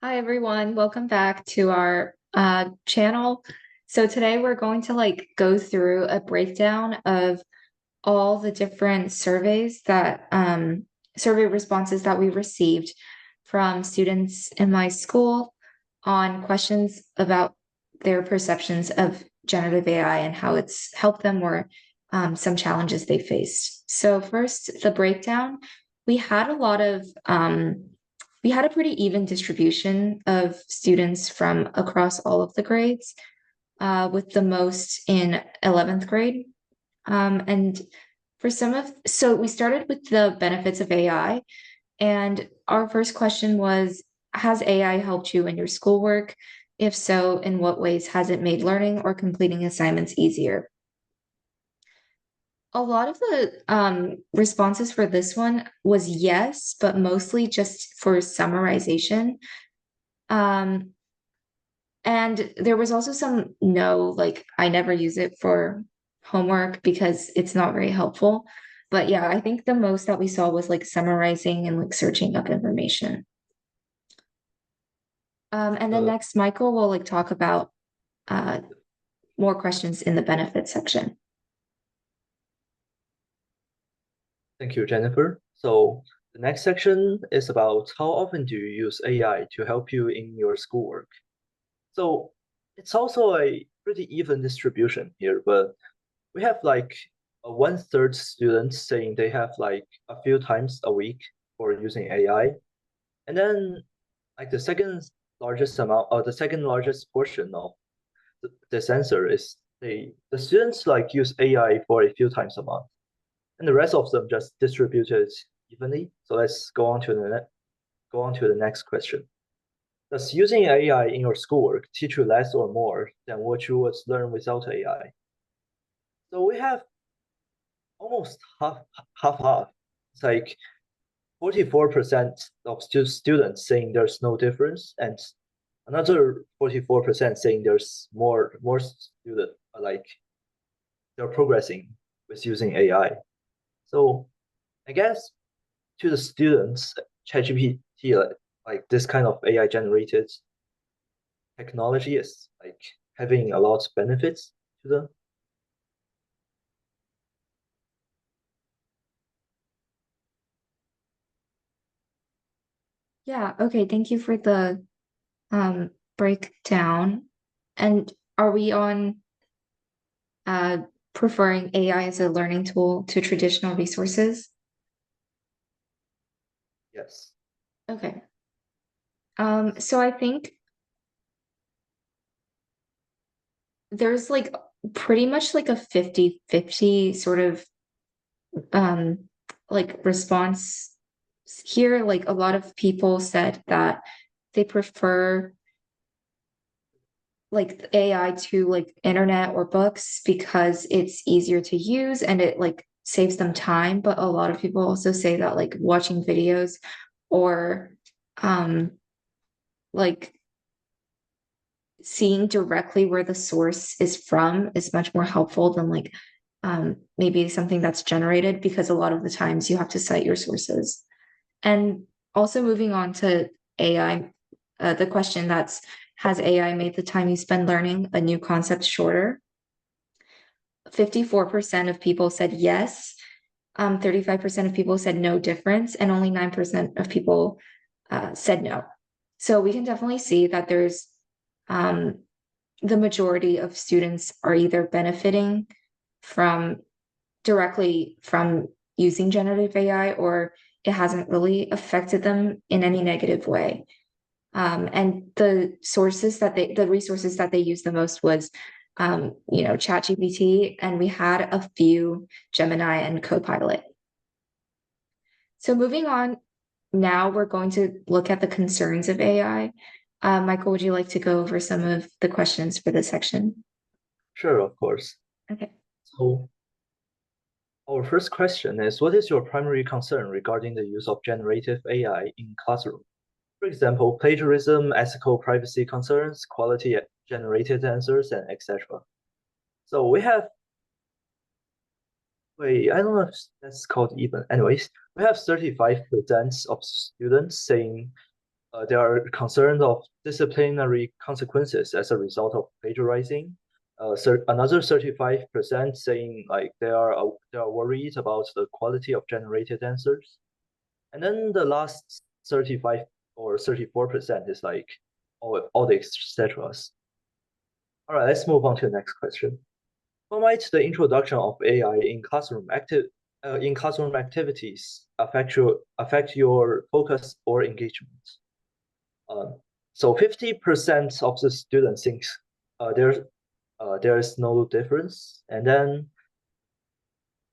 Hi everyone, welcome back to our channel. So today we're going to go through a breakdown of all the different surveys that survey responses that we received from students in my school on questions about their perceptions of generative AI and how it's helped them or some challenges they faced. So first, the breakdown, we had a lot of we had a pretty even distribution of students from across all of the grades, with the most in 11th grade. And for so we started with the benefits of AI. And our first question was, has AI helped you in your schoolwork? If so, in what ways has it made learning or completing assignments easier? A lot of the responses for this one was yes, but mostly just for summarization. Um, and there was also some no, like I never use it for homework because it's not very helpful. But yeah, I think the most that we saw was like summarizing and like searching up information. And then Uh, next, Michael will like talk about uh, more questions in the benefits section. Thank you, Jennifer. So the next section is about how often do you use AI to help you in your schoolwork? So it's also a pretty even distribution here, but we have like a one-third students saying they have like a few times a week for using AI. And then like the second largest portion of this answer is the students like use AI for a few times a month. And the rest of them just distributed evenly. So let's go on to the next question. Does using AI in your schoolwork teach you less or more than what you would learn without AI? So we have almost half. It's like 44% of students saying there's no difference, and another 44% saying there's more student like they're progressing with using AI. So I guess to the students, ChatGPT like this kind of AI generated technology is like having a lot of benefits to them. Yeah, okay, thank you for the breakdown. And are we on uh, preferring AI as a learning tool to traditional resources? Yes. Okay. So I think there's like pretty much like a 50-50 sort of um response here. Like a lot of people said that they prefer like AI to like internet or books because it's easier to use and it like saves them time. But a lot of people also say that like watching videos or um like seeing directly where the source is from is much more helpful than like maybe something that's generated because a lot of the times you have to cite your sources. And also moving on to AI, the question that's, has AI made the time you spend learning a new concept shorter? 54% of people said yes. 35% of people said no difference, and only 9% of people said no. So we can definitely see that there's um, the majority of students are either benefiting from directly from using generative AI or it hasn't really affected them in any negative way. And the resources that they used the most was, ChatGPT, and we had a few Gemini and Copilot. So moving on, now we're going to look at the concerns of AI. Michael, would you like to go over some of the questions for this section? Sure, of course. Okay. So our first question is, what is your primary concern regarding the use of generative AI in classroom? For example, plagiarism, ethical privacy concerns, quality generated answers, and etc. So we have, wait, I don't know if that's called even. Anyways, we have 35% of students saying they are concerned of disciplinary consequences as a result of plagiarizing. Another 35% saying like they are worried about the quality of generated answers. And then the last 35 or 34% is like all the etc. All right, let's move on to the next question. How might the introduction of AI in classroom activities affect your focus or engagement? Um, so 50% of the students think uh, there there is no difference, and then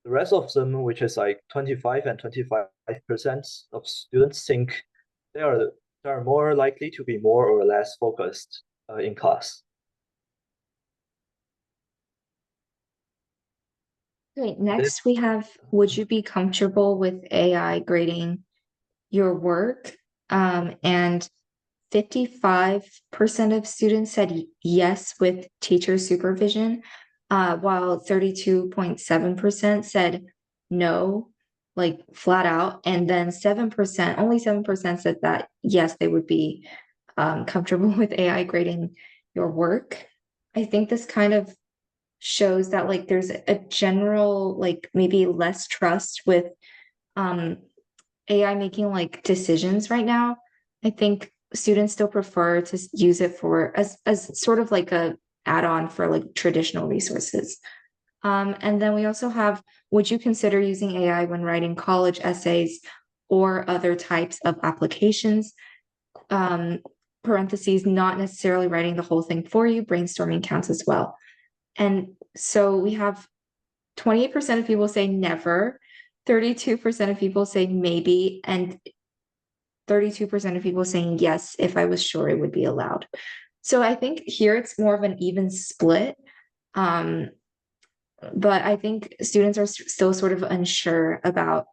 the rest of them, which is like 25 and 25% of students think they are they are more likely to be more or less focused in class. Great. And then, Next, we have, would you be comfortable with AI grading your work? And 55% of students said yes with teacher supervision, while 32.7% said no, like flat out. And then 7%, only 7% said that yes, they would be comfortable with AI grading your work. I think this kind of shows that like there's a general like maybe less trust with um AI making like decisions right now. I think students still prefer to use it for as sort of like a add-on for like traditional resources. And then we also have, would you consider using AI when writing college essays or other types of applications? Um, Parentheses, not necessarily writing the whole thing for you, brainstorming counts as well. And so we have 28% of people say never, 32% of people say maybe, and 32% of people saying yes if I was sure it would be allowed. So I think here it's more of an even split. Um, but I think students are still sort of unsure about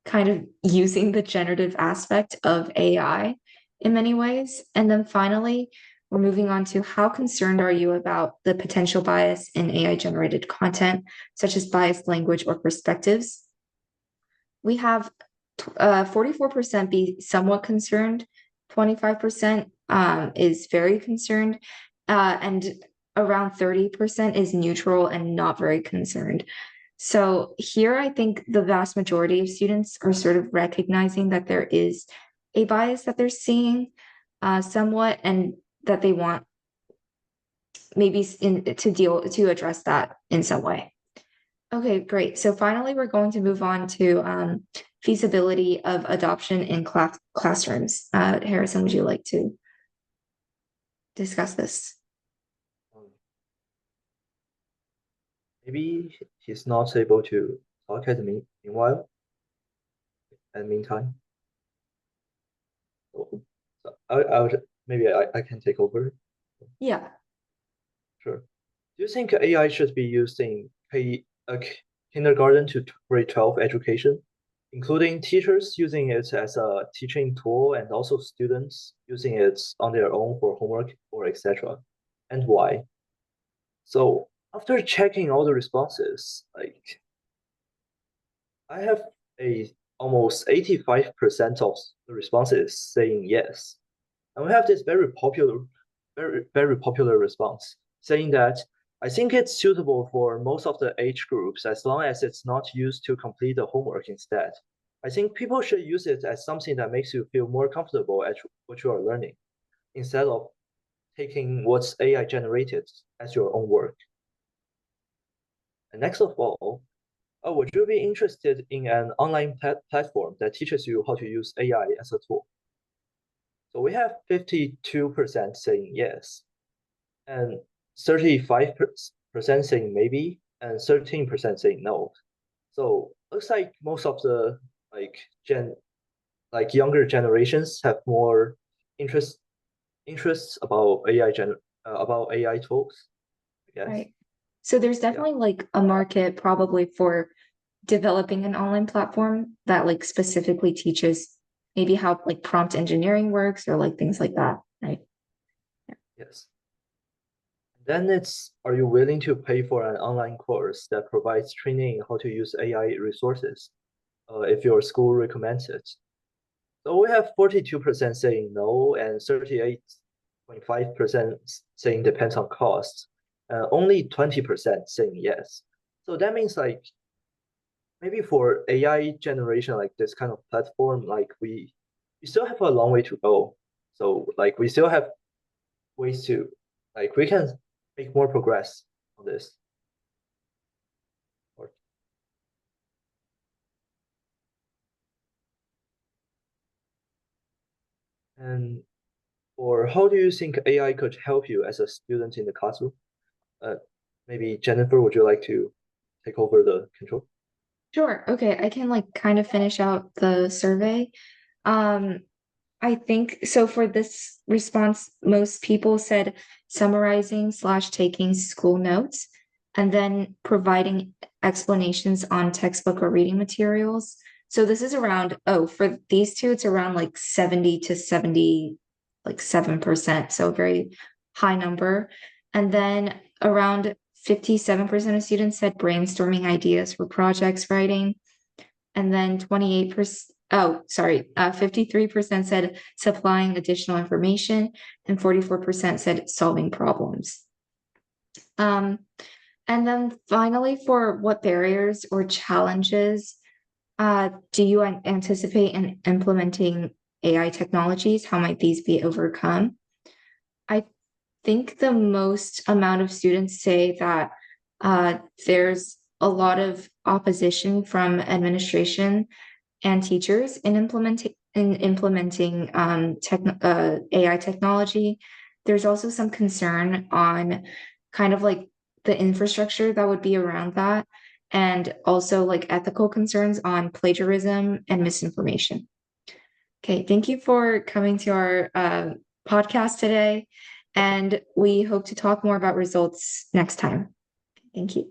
kind of using the generative aspect of AI in many ways. And then finally, we're moving on to how concerned are you about the potential bias in AI generated content, such as biased language or perspectives? We have 44% be somewhat concerned, 25% is very concerned, and around 30% is neutral and not very concerned. So here, I think the vast majority of students are sort of recognizing that there is a bias that they're seeing somewhat, and that they want maybe to address that in some way. Okay, great. So finally, we're going to move on to feasibility of adoption in classrooms. Harrison, would you like to discuss this? um, maybe he's not able to talk at the meanwhile, and meantime. So I would maybe I can take over. Yeah. Sure. Do you think AI should be used in kindergarten to grade 12 education, including teachers using it as a teaching tool and also students using it on their own for homework or etc. And why? So after checking all the responses, like I have a almost 85% of the responses saying yes. And we have this very popular response saying that I think it's suitable for most of the age groups as long as it's not used to complete the homework instead. I think people should use it as something that makes you feel more comfortable at what you are learning instead of taking what's AI generated as your own work. And next of all, would you be interested in an online platform that teaches you how to use AI as a tool? So we have 52% saying yes, and 35% saying maybe, and 13% saying no. So looks like most of the like gen younger generations have more interest interests about about AI tools, I guess. Right. So there's Yeah. definitely like a market probably for developing an online platform that like specifically teaches maybe how like prompt engineering works or like things like that, right? Yes. Then it's, are you willing to pay for an online course that provides training in how to use AI resources, if your school recommends it? So we have 42% saying no and 38.5% saying depends on cost. Only 20% saying yes. So that means like maybe for AI generation, like this kind of platform, like we still have a long way to go. So like we still have ways to like we can make more progress on this. Or- And or how do you think AI could help you as a student in the classroom? Uh, Maybe Jennifer, would you like to take over the control? Sure. Okay, I can like kind of finish out the survey. Um, I think so for this response, most people said summarizing slash taking school notes and then providing explanations on textbook or reading materials. So this is around, oh, for these two, it's around like 70 to 70, like 7%. So a very high number. And then around 57% of students said brainstorming ideas for projects writing. And then 28%, oh, sorry, 53% said supplying additional information, and 44% said solving problems. Um, and then finally, for what barriers or challenges do you anticipate in implementing AI technologies? How might these be overcome? I think the most amount of students say that there's a lot of opposition from administration and teachers in implementing AI technology. There's also some concern on kind of like the infrastructure that would be around that, and also like ethical concerns on plagiarism and misinformation. Okay, thank you for coming to our podcast today, and we hope to talk more about results next time. Thank you.